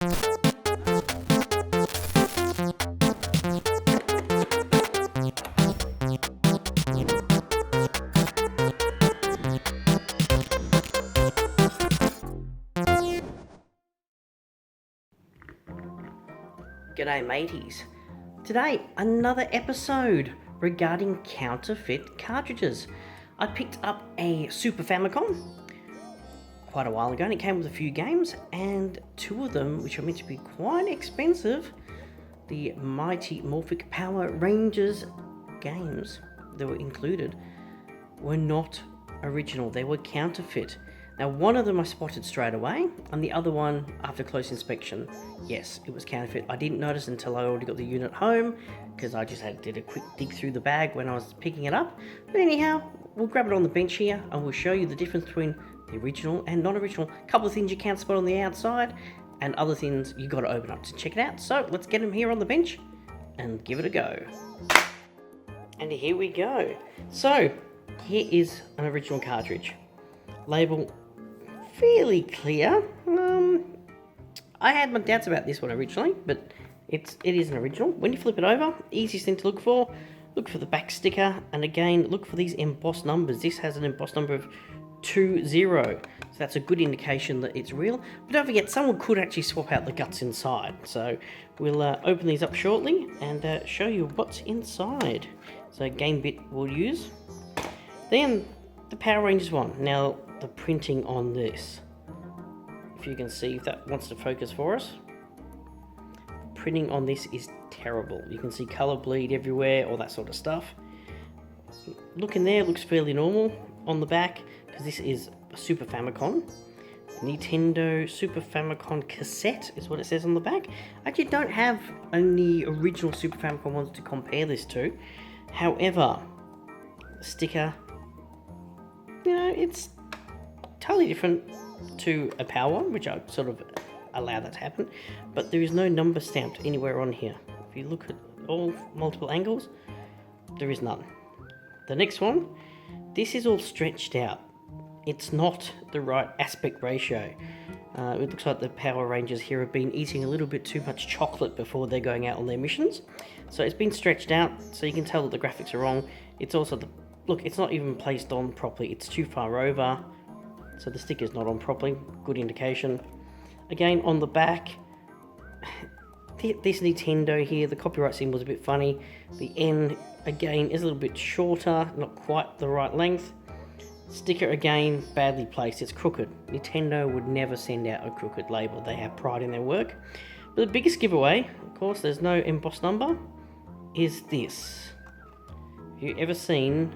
G'day mateys. Today, another episode regarding counterfeit cartridges. I picked up a Super Famicom quite a while ago and it came with a few games, and two of them, which are meant to be quite expensive, the Mighty Morphic Power Rangers games that were included, were not original. They were counterfeit. Now, one of them I spotted straight away, and the other one, after close inspection, yes, it was counterfeit. I didn't notice until I already got the unit home, because I just did a quick dig through the bag when I was picking it up. But anyhow, we'll grab it on the bench here, and we'll show you the difference between the original and non-original. A couple of things you can't spot on the outside, and other things you got to open up to check it out. So let's get them here on the bench, and give it a go. And here we go. So, here is an original cartridge. Label fairly clear. I had my doubts about this one originally, but it is an original. When you flip it over, easiest thing to look for the back sticker, and again, look for these embossed numbers. This has an embossed number of 20, so that's a good indication that it's real. But don't forget, someone could actually swap out the guts inside. So we'll open these up shortly and show you what's inside. So game bit we'll use. Then the Power Rangers one. Now, the printing on this, if you can see, if that wants to focus for us, printing on this is terrible. You can see colour bleed everywhere, all that sort of stuff. Look in there, looks fairly normal. On the back, because this is a Super Famicom, Nintendo Super Famicom cassette is what it says on the back. I actually don't have any original Super Famicom ones to compare this to. However, sticker, you know, it's totally different to a Power one, which I sort of allow that to happen, but there is no number stamped anywhere on here. If you look at all multiple angles, there is none. The next one, this is all stretched out. It's not the right aspect ratio. It looks like the Power Rangers here have been eating a little bit too much chocolate before they're going out on their missions. So it's been stretched out, so you can tell that the graphics are wrong. It's also look, it's not even placed on properly. It's too far over, so the sticker's not on properly. Good indication. Again, on the back, this Nintendo here, the copyright symbol's a bit funny. The N, again, is a little bit shorter, not quite the right length. Sticker, again, badly placed. It's crooked. Nintendo would never send out a crooked label. They have pride in their work. But the biggest giveaway, of course, there's no embossed number, is this. Have you ever seen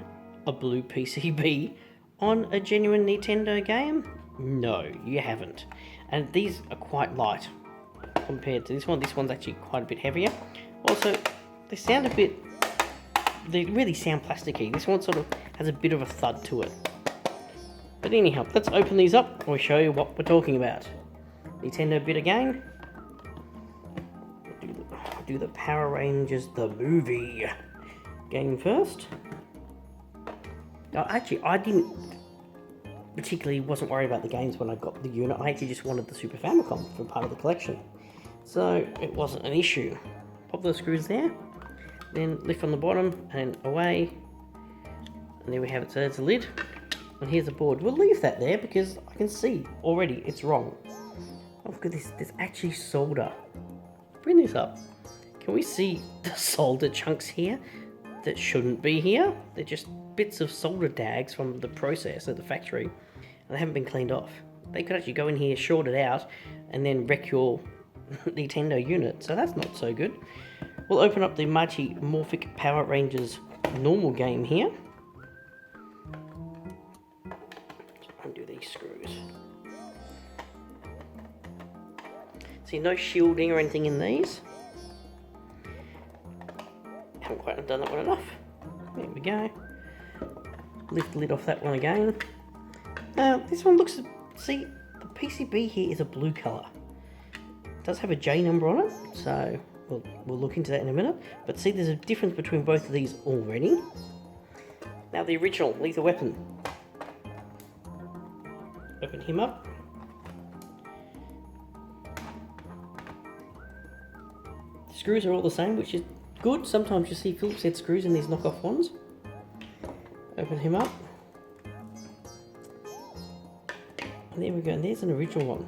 a blue PCB on a genuine Nintendo game? No, you haven't. And these are quite light compared to this one. This one's actually quite a bit heavier. Also, they sound a bit, they really sound plasticky. This one sort of has a bit of a thud to it. But anyhow, let's open these up and we'll show you what we're talking about. Nintendo bit again. Do the Power Rangers the movie game first. Actually, I wasn't worried about the games when I got the unit. I actually just wanted the Super Famicom for part of the collection, so it wasn't an issue. Pop those screws there, then lift from the bottom and away, and there we have it. So there's the lid, and here's the board. We'll leave that there because I can see already it's wrong. Oh, look at this, there's actually solder. Bring this up. Can we see the solder chunks here that shouldn't be here? They're just bits of solder dags from the process at the factory, and they haven't been cleaned off. They could actually go in here, short it out, and then wreck your Nintendo unit, so that's not so good. We'll open up the Mighty Morphic Power Rangers normal game here. Undo these screws. See, no shielding or anything in these. Haven't quite done that one enough. There we go. Lift the lid off that one again. Now, this one looks, see, the PCB here is a blue colour. It does have a J number on it, so we'll look into that in a minute. But see, there's a difference between both of these already. Now, the original Lethal Weapon. Open him up. Screws are all the same, which is good. Sometimes you see Phillips head screws in these knockoff ones. Open him up. And there we go, and there's an original one.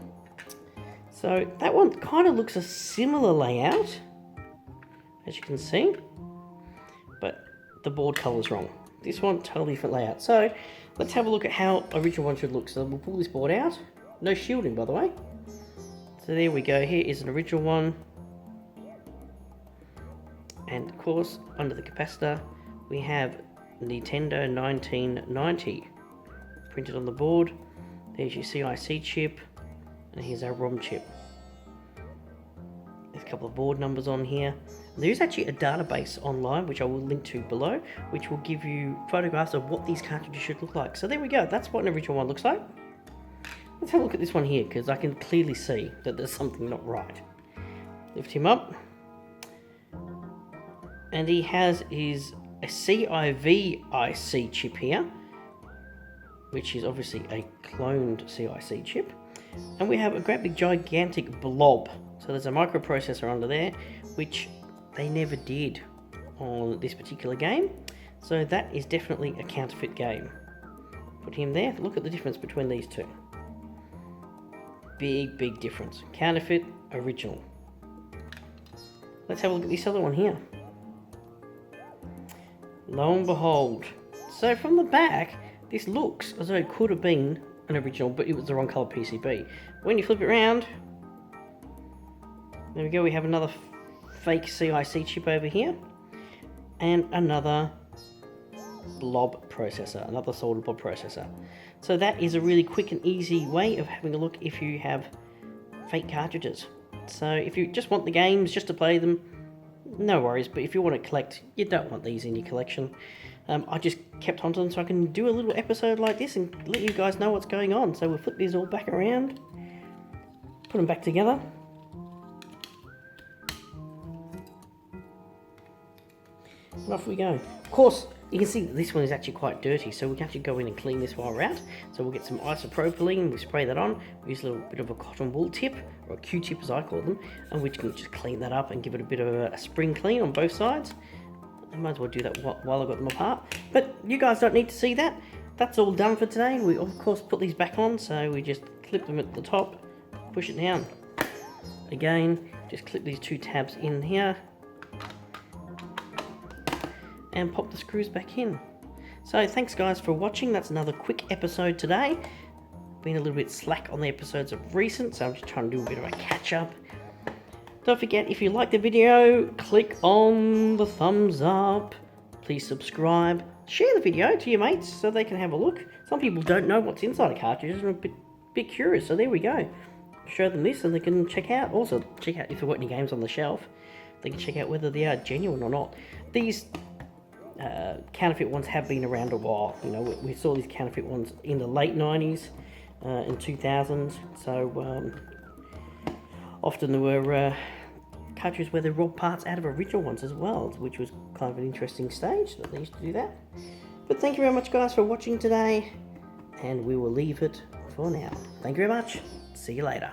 So that one kind of looks a similar layout, as you can see, but the board colour's wrong. This one, totally different layout. So let's have a look at how original one should look. So we'll pull this board out. No shielding, by the way. So there we go, here is an original one. And of course, under the capacitor, we have Nintendo 1990 printed on the board. There's your CIC chip, and here's our ROM chip. There's a couple of board numbers on here. There is actually a database online, which I will link to below, which will give you photographs of what these cartridges should look like. So there we go, that's what an original one looks like. Let's have a look at this one here, because I can clearly see that there's something not right. Lift him up. And he has a CIVIC chip here, which is obviously a cloned CIC chip. And we have a great big gigantic blob. So there's a microprocessor under there, which they never did on this particular game. So that is definitely a counterfeit game. Put him there. Look at the difference between these two. Big, big difference. Counterfeit, original. Let's have a look at this other one here. Lo and behold. So from the back, this looks as though it could have been an original, but it was the wrong colour PCB. When you flip it around, there we go, we have another fake CIC chip over here, and another blob processor, another soldered blob processor. So that is a really quick and easy way of having a look if you have fake cartridges. So if you just want the games just to play them, no worries, but if you want to collect, you don't want these in your collection. I just kept onto them so I can do a little episode like this and let you guys know what's going on. So we'll flip these all back around, put them back together. And off we go. Of course, you can see that this one is actually quite dirty, so we can actually go in and clean this while we're out. So we'll get some isopropylene, we spray that on, we use a little bit of a cotton wool tip, or a Q-tip as I call them, and we can just clean that up and give it a bit of a spring clean on both sides. I might as well do that while I've got them apart. But you guys don't need to see that. That's all done for today. We of course put these back on, so we just clip them at the top, push it down. Again, just clip these two tabs in here, and pop the screws back in. So thanks guys for watching. That's another quick episode today. Been a little bit slack on the episodes of recent, so I'm just trying to do a bit of a catch up. Don't forget, if you like the video, click on the thumbs up. Please subscribe. Share the video to your mates so they can have a look. Some people don't know what's inside a cartridge and are a bit curious, so there we go. Show them this and they can check out. Also, check out if there weren't any games on the shelf. They can check out whether they are genuine or not. These counterfeit ones have been around a while. You know, we saw these counterfeit ones in the late 90s and 2000s. So often there were cartridges where they robbed parts out of original ones as well, which was kind of an interesting stage that they used to do that. But thank you very much guys for watching today, and we will leave it for now. Thank you very much. See you later.